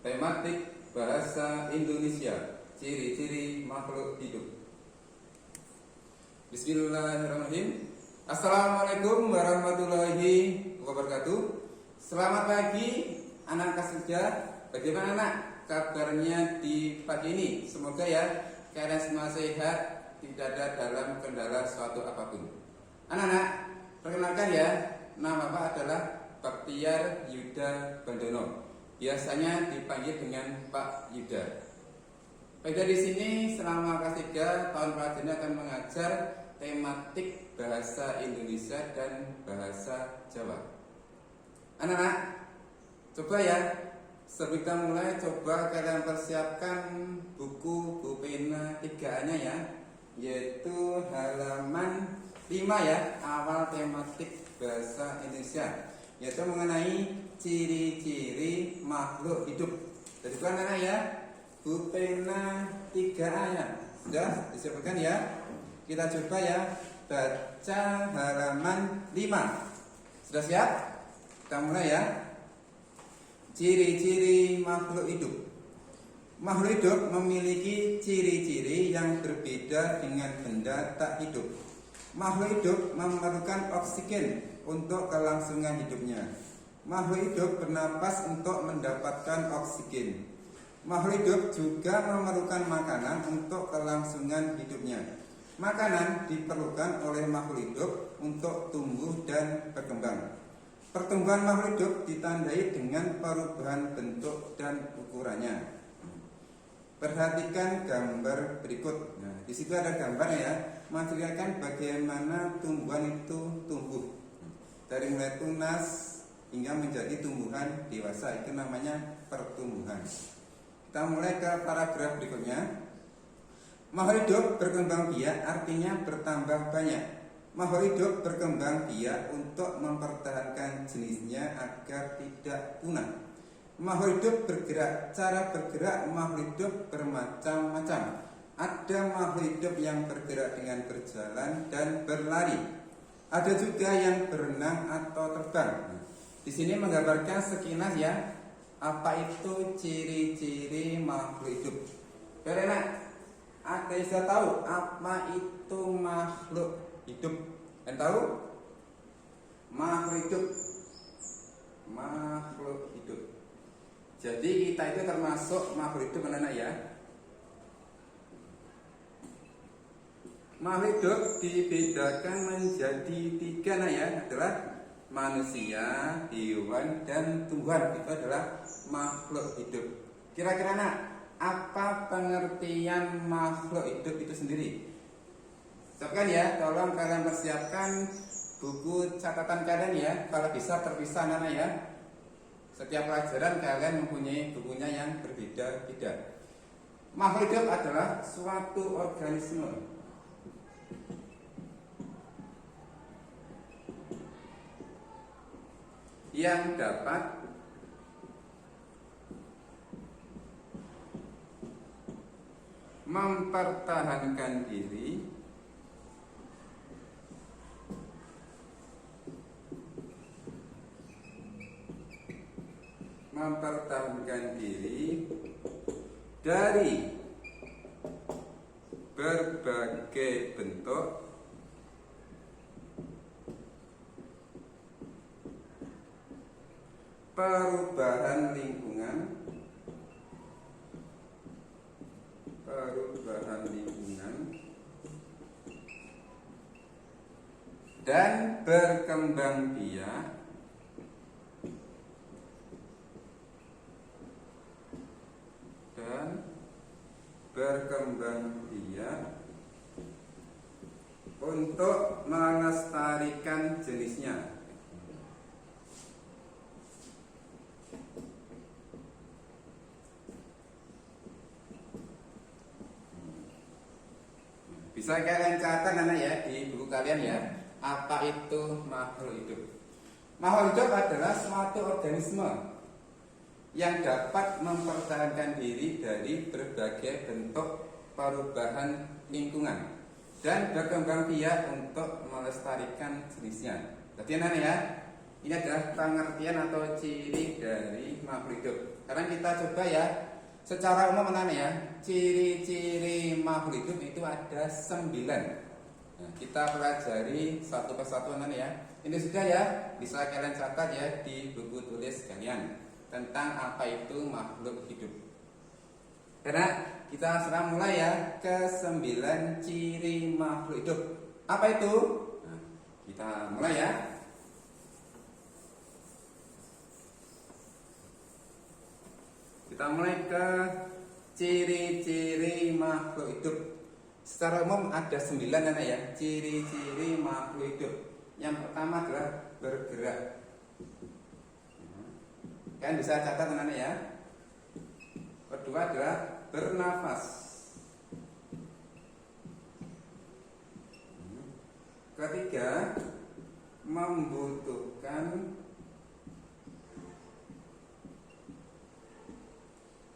Tematik bahasa Indonesia, ciri-ciri makhluk hidup. Bismillahirrahmanirrahim. Assalamualaikum warahmatullahi wabarakatuh. Selamat pagi anak kelas 3. Bagaimana anak kabarnya di pagi ini? Semoga ya kalian semua sehat, tidak ada dalam kendala suatu apapun. Anak-anak, perkenalkan ya, nama Pak adalah Baktiar Yuda Bandono. Biasanya dipanggil dengan Pak Yuda. Baik, di sini selama kelas 3 tahun pelajaran akan mengajar tematik bahasa Indonesia dan bahasa Jawa. Anak-anak, coba ya, sebelum kita mulai, coba kalian persiapkan buku pena 3A-nya ya, yaitu halaman 5 ya, awal tematik bahasa Indonesia, yaitu mengenai ciri-ciri makhluk hidup. Jadi bukan anak ya, buku pena 3A ya, sudah disiapkan ya. Kita coba ya, baca halaman 5. Sudah siap? Kita mulai ya. Ciri-ciri makhluk hidup. Makhluk hidup memiliki ciri-ciri yang berbeda dengan benda tak hidup. Makhluk hidup memerlukan oksigen untuk kelangsungan hidupnya. Makhluk hidup bernapas untuk mendapatkan oksigen. Makhluk hidup juga memerlukan makanan untuk kelangsungan hidupnya. Makanan diperlukan oleh makhluk hidup untuk tumbuh dan berkembang. Pertumbuhan makhluk hidup ditandai dengan perubahan bentuk dan ukurannya. Perhatikan gambar berikut. Nah, di situ ada gambar ya, menceritakan bagaimana tumbuhan itu tumbuh. Dari mulai tunas hingga menjadi tumbuhan dewasa, itu namanya pertumbuhan. Kita mulai ke paragraf berikutnya. Makhluk hidup berkembang biak artinya bertambah banyak. Makhluk hidup berkembang biak untuk mempertahankan jenisnya agar tidak punah. Makhluk hidup bergerak. Cara bergerak makhluk hidup bermacam-macam. Ada makhluk hidup yang bergerak dengan berjalan dan berlari. Ada juga yang berenang atau terbang. Di sini menggambarkan sekilas ya, apa itu ciri-ciri makhluk hidup. Karena ada yang sudah tahu apa itu makhluk hidup? Yang tahu? Makhluk hidup. Makhluk hidup. Jadi kita itu termasuk makhluk hidup, anak-anak ya. Makhluk hidup dibedakan menjadi 3 nah ya, adalah manusia, hewan, dan tumbuhan. Itu adalah makhluk hidup. Kira-kira nak, apa pengertian makhluk hidup itu sendiri? Siapkan ya, tolong kalian persiapkan buku catatan kalian ya. Kalau bisa terpisah anak ya. Setiap pelajaran kalian mempunyai bukunya yang berbeda-beda. Makhluk hidup adalah suatu organisme yang dapat mempertahankan diri dari berbagai bentuk perubahan lingkungan dan berkembang biak untuk melestarikan jenisnya. Bisa kalian catat anak ya di buku kalian ya, apa itu makhluk hidup. Makhluk hidup adalah suatu organisme yang dapat mempertahankan diri dari berbagai bentuk perubahan lingkungan dan berkembang biak untuk melestarikan jenisnya. Jadi anak ya, Ini adalah pengertian atau ciri dari makhluk hidup. Sekarang kita coba ya, secara umum anak ya, ciri-ciri makhluk hidup itu ada 9. Nah, kita pelajari satu persatu anak ya. Ini sudah ya, bisa kalian catat ya di buku tulis kalian tentang apa itu makhluk hidup. Karena kita sekarang mulai ya ke 9 ciri makhluk hidup. Apa itu? Nah, kita mulai ya. Kita mulai ke ciri-ciri makhluk hidup. Secara umum ada 9 anak ya, ciri-ciri makhluk hidup. Yang pertama adalah bergerak. Kalian bisa catat anak ya. Kedua adalah bernafas. Ketiga, membutuhkan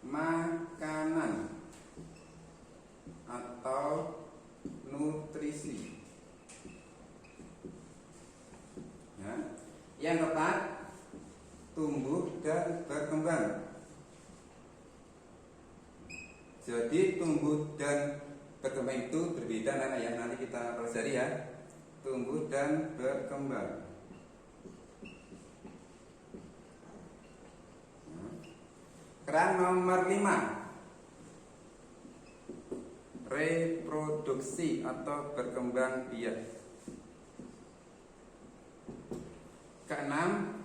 makanan atau nutrisi. Ya. Yang keempat, tumbuh dan berkembang. Jadi tumbuh dan berkembang itu berbeda anak ya. Nanti kita pelajari ya. Tumbuh dan berkembang. Keran nomor 5, reproduksi atau berkembang biak. Keenam,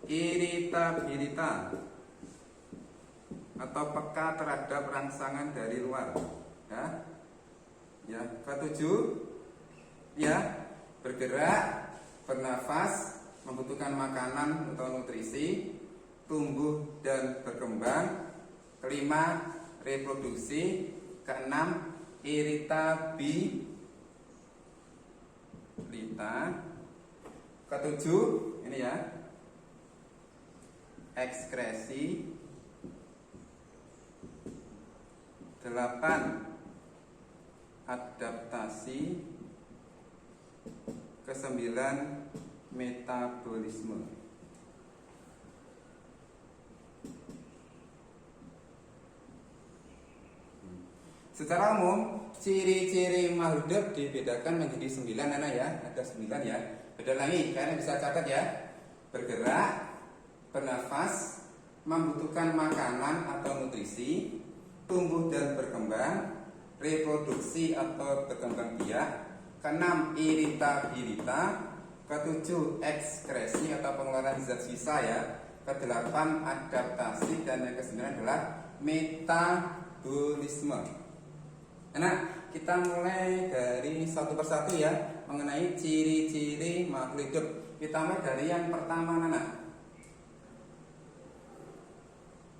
iritabilitas atau peka terhadap rangsangan dari luar. Ya, ketujuh, ya, bergerak, bernafas, membutuhkan makanan atau nutrisi, tumbuh dan berkembang. Kelima, reproduksi. Keenam, iritabilitas. Ketujuh, ini ya, ekskresi. 8, adaptasi. Ke-9, metabolisme. Secara umum, ciri-ciri makhluk hidup dibedakan menjadi 9 anak ya. Ada 9 ya. Beda lagi, kalian bisa catat ya. Bergerak, bernafas, membutuhkan makanan atau nutrisi, tumbuh dan berkembang, reproduksi atau berkembang biak. Keenam, iritabilitas. Ketujuh, ekskresi atau pengeluaran zat sisa ya. Kedelapan, adaptasi. Dan yang ke-9 adalah metabolisme. Nah, kita mulai dari satu persatu ya, mengenai ciri-ciri makhluk hidup. Kita mulai dari yang pertama, Nana.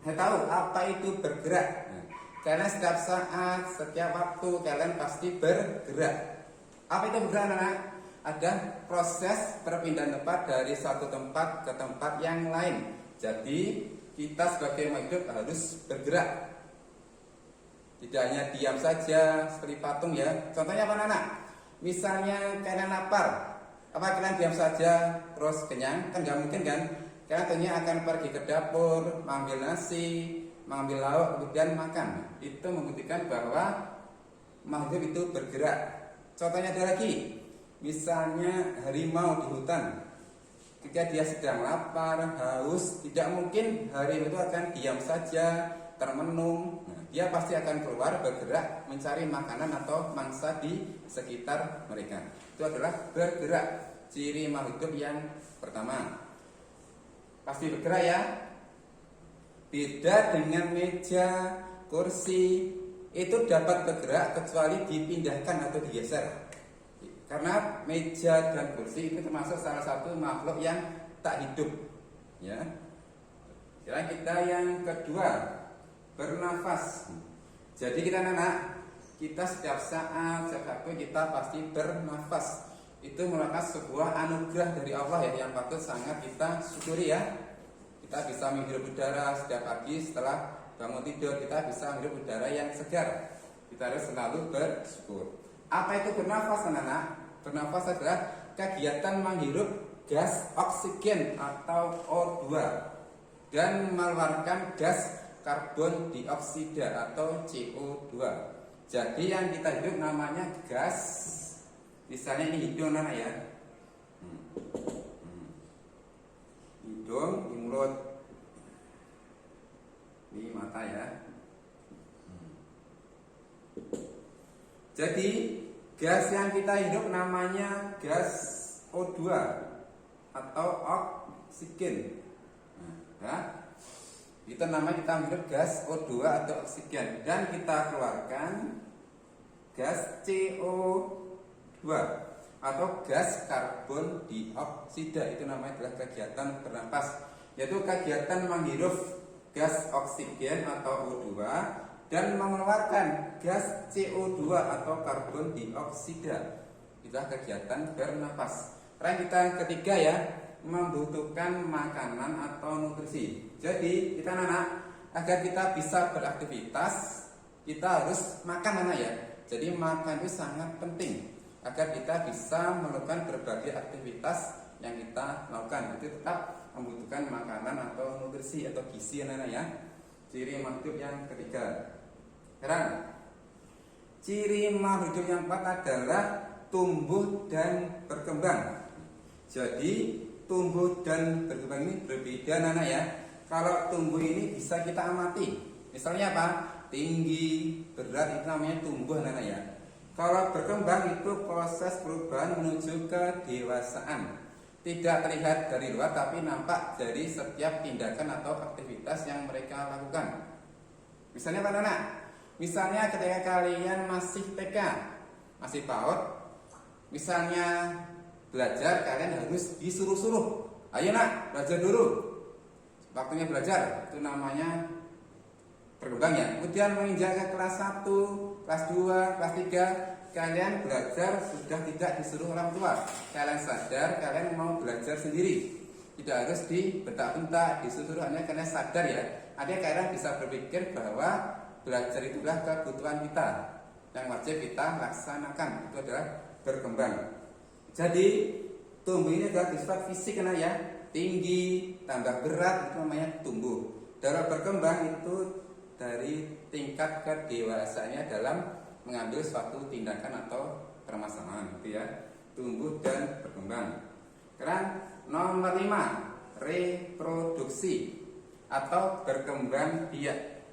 Saya tahu apa itu bergerak. Karena setiap saat, setiap waktu kalian pasti bergerak. Apa itu bergerak, Nana? Ada proses perpindahan tempat dari satu tempat ke tempat yang lain. Jadi kita sebagai makhluk hidup harus bergerak. Tidak hanya diam saja seperti patung ya. Contohnya apa anak? Misalnya kalian lapar, apa kalian diam saja terus kenyang? Kan nggak mungkin kan? Kalian tentunya akan pergi ke dapur, mengambil nasi, mengambil lauk, kemudian makan. Itu membuktikan bahwa makhluk itu bergerak. Contohnya ada lagi, misalnya harimau di hutan. Ketika dia sedang lapar, haus, tidak mungkin harimau itu akan diam saja, termenung. Dia pasti akan keluar, bergerak, mencari makanan atau mangsa di sekitar mereka. Itu adalah bergerak. Ciri makhluk hidup yang pertama. Pasti bergerak ya. Beda dengan meja, kursi, itu dapat bergerak kecuali dipindahkan atau digeser. Karena meja dan kursi itu termasuk salah satu makhluk yang tak hidup. Ya. Sekarang kita yang kedua, bernafas. Jadi kita anak, kita setiap saat, setiap waktu kita pasti bernafas. Itu merupakan sebuah anugerah dari Allah ya, yang patut sangat kita syukuri ya. Kita bisa menghirup udara setiap pagi setelah bangun tidur, kita bisa menghirup udara yang segar. Kita harus selalu bersyukur. Apa itu bernafas anak? Bernafas adalah kegiatan menghirup gas oksigen atau O2 dan mengeluarkan gas karbon dioksida atau CO2. Jadi yang kita hidup namanya gas. Misalnya ini hidung anak ya. Hidung, di mulut, ini mata ya. Jadi gas yang kita hidup namanya gas O2 atau oksigen. Nah, itu namanya kita hidup gas O2 atau oksigen, dan kita keluarkan gas CO2 atau gas karbon dioksida. Itu namanya adalah kegiatan bernapas, yaitu kegiatan menghirup gas oksigen atau O2 dan mengeluarkan gas CO2 atau karbon dioksida. Itulah kegiatan bernapas. Yang kita ketiga ya, membutuhkan makanan atau nutrisi. Jadi kita anak, agar kita bisa beraktivitas, kita harus makan anak ya. Jadi makan itu sangat penting agar kita bisa melakukan berbagai aktivitas yang kita lakukan. Itu tetap membutuhkan makanan atau nutrisi atau gizi anak ya. Ciri makhluk hidup yang ketiga. Sekarang ciri makhluk hidup yang keempat adalah tumbuh dan berkembang. Jadi tumbuh dan berkembang ini berbeda anak ya. Kalau tumbuh ini bisa kita amati. Misalnya apa? Tinggi, berat, itu namanya tumbuh anak ya. Kalau berkembang itu proses perubahan menuju kedewasaan. Tidak terlihat dari luar tapi nampak dari setiap tindakan atau aktivitas yang mereka lakukan. Misalnya apa anak? Misalnya ketika kalian masih TK, masih PAUD, misalnya belajar, kalian harus disuruh-suruh. Ayo nak, belajar dulu. Waktunya belajar, itu namanya berkembang ya. Kemudian menginjak ke kelas 1, kelas 2, kelas 3, kalian belajar sudah tidak disuruh orang tua. Kalian sadar, kalian mau belajar sendiri. Tidak harus dibentak-bentak, disuruh, hanya kalian sadar ya. Artinya kalian bisa berpikir bahwa belajar itulah kebutuhan kita yang wajib kita laksanakan. Itu adalah berkembang. Jadi tumbuh ini adalah sifat fisik ya, tinggi tambah berat, itu namanya tumbuh. Dalam berkembang itu dari tingkat kedewasaannya dalam mengambil suatu tindakan atau permasalahan, gitu ya. Tumbuh dan berkembang. Sekarang nomor 5, reproduksi atau berkembang biak.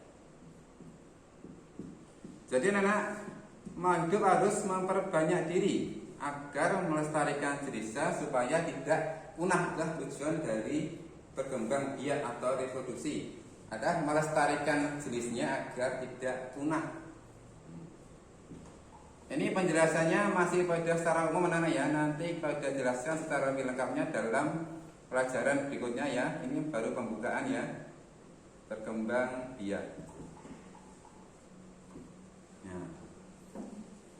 Jadi anak hidup harus memperbanyak diri agar melestarikan jenisnya supaya tidak punah. Adalah tujuan dari berkembang biak atau reproduksi, adalah melestarikan jenisnya agar tidak punah. Ini penjelasannya masih pada secara umum anak ya. Nanti kita sudah jelaskan secara lebih lengkapnya dalam pelajaran berikutnya ya. Ini baru pembukaan ya, berkembang biak.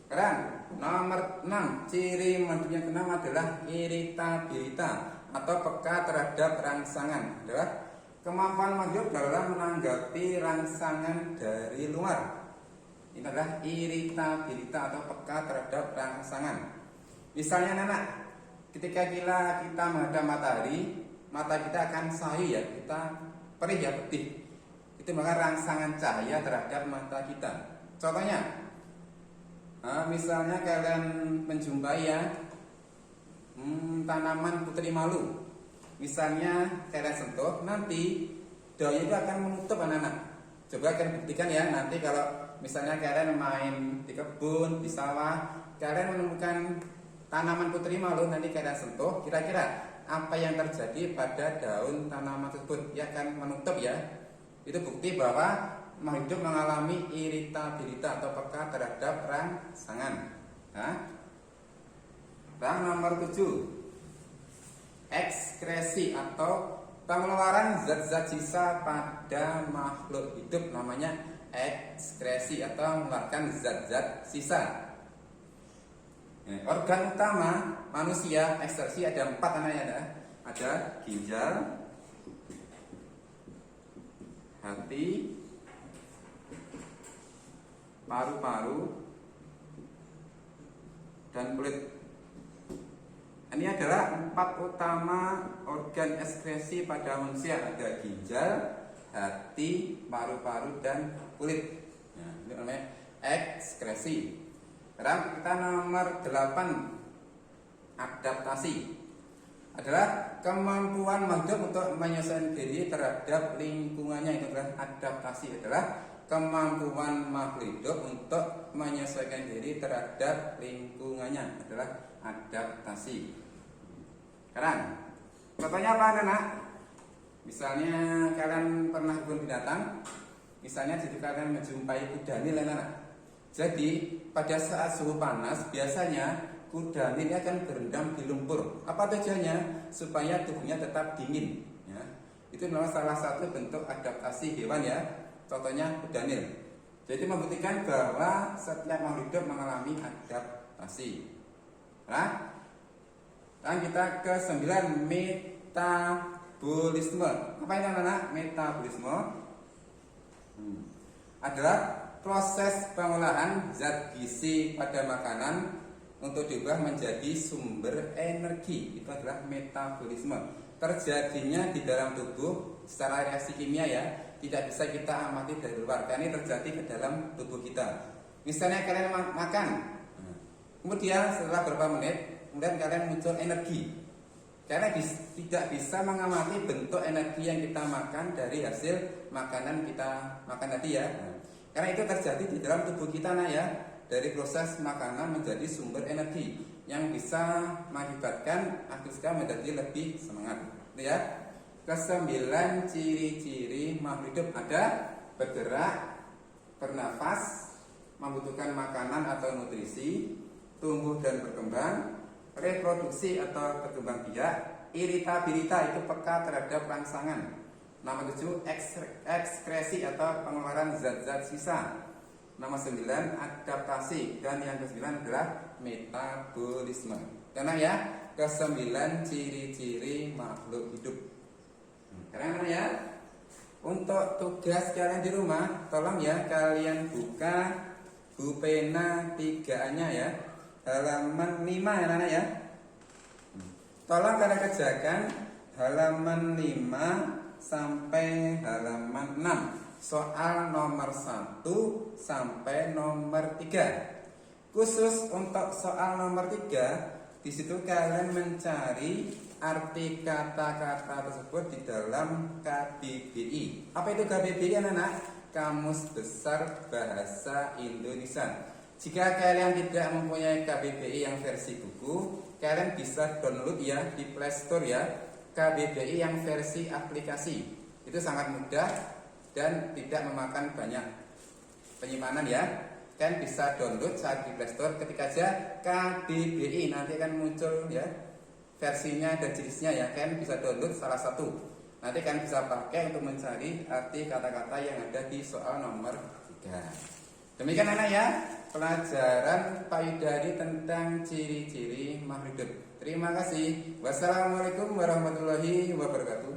Sekarang nomor 6, ciri makhluk yang keenam adalah iritabilitas atau peka terhadap rangsangan. Adalah kemampuan makhluk dalam menanggapi rangsangan dari luar. Ini adalah iritabilitas atau peka terhadap rangsangan. Misalnya anak, ketika kita menghadap matahari, mata kita akan sayu ya, kita perih ya, pedih. Itu maka rangsangan cahaya terhadap mata kita. Contohnya, misalnya kalian menjumpai ya tanaman putri malu, misalnya kalian sentuh, nanti daunnya itu akan menutup anak-anak. Coba kalian buktikan ya, nanti kalau misalnya kalian main di kebun, di sawah, kalian menemukan tanaman putri malu, nanti kalian sentuh, kira-kira apa yang terjadi pada daun tanaman tersebut? Dia akan menutup ya. Itu bukti bahwa makhluk hidup mengalami iritabilitas atau peka terhadap rangsangan. Nomor 7, ekskresi atau pengeluaran zat-zat sisa pada makhluk hidup, namanya ekskresi atau mengeluarkan zat-zat sisa. Organ utama manusia ekskresi ada 4 namanya, ada ginjal, hati, paru-paru, dan kulit. Ini adalah 4 utama organ ekskresi pada manusia. Ada ginjal, hati, paru-paru, dan kulit. Nah, ini namanya ekskresi. Sekarang kita nomor 8, adaptasi. Adalah kemampuan makhluk untuk menyesuaikan diri terhadap lingkungannya. Itu adalah adaptasi, adalah kemampuan makhluk hidup untuk menyesuaikan diri terhadap lingkungannya, adalah adaptasi. Sekarang contohnya apa anak? Misalnya kalian pernah kebun binatang, misalnya jika kalian menjumpai kuda nil anak. Jadi pada saat suhu panas biasanya kuda nil akan berendam di lumpur. Apa tujuannya? Supaya tubuhnya tetap dingin. Ya. Itu memang salah satu bentuk adaptasi hewan ya. Contohnya kuda nil. Jadi membuktikan bahwa setiap makhluk hidup mengalami adaptasi. Nah, dan kita ke 9, metabolisme. Apa itu anak-anak? Metabolisme adalah proses pengolahan zat gizi pada makanan untuk diubah menjadi sumber energi. Itu adalah metabolisme. Terjadinya di dalam tubuh secara reaksi kimia ya. Tidak bisa kita amati dari luar, karena ini terjadi ke dalam tubuh kita. Misalnya kalian makan, kemudian setelah beberapa menit, kemudian kalian muncul energi. Karena tidak bisa mengamati bentuk energi yang kita makan dari hasil makanan kita makan tadi ya. Karena itu terjadi di dalam tubuh kita nah ya. Dari proses makanan menjadi sumber energi yang bisa mengakibatkan kita menjadi lebih semangat. Ya. Ke-9, ciri-ciri makhluk hidup ada bergerak, bernafas, membutuhkan makanan atau nutrisi, tumbuh dan berkembang, reproduksi atau berkembang biak, iritabilitas itu peka terhadap rangsangan. Nomor 7, ekskresi atau pengeluaran zat-zat sisa. Nomor 9, adaptasi. Dan yang ke-9 adalah metabolisme. Karena ya, ke-9 ciri-ciri makhluk hidup. Karena ya, untuk tugas kalian di rumah, tolong ya kalian buka buku pena 3A-nya ya, halaman 5 ya anak ya. Tolong kalian kerjakan halaman 5 sampai halaman 6. Soal nomor 1 sampai nomor 3. Khusus untuk soal nomor 3, di situ kalian mencari arti kata-kata tersebut di dalam KBBI. Apa itu KBBI anak-anak? Kamus Besar Bahasa Indonesia. Jika kalian tidak mempunyai KBBI yang versi buku, kalian bisa download ya di Play Store ya, KBBI yang versi aplikasi. Itu sangat mudah dan tidak memakan banyak penyimpanan ya. Kalian bisa download saat di Play Store, ketik aja KBBI, nanti akan muncul ya versinya dan jenisnya ya. Kalian bisa download salah satu. Nanti kalian bisa pakai untuk mencari arti kata-kata yang ada di soal nomor 3. Demikian anak ya, pelajaran Pak Yudari tentang ciri-ciri makhluk hidup. Terima kasih. Wassalamualaikum warahmatullahi wabarakatuh.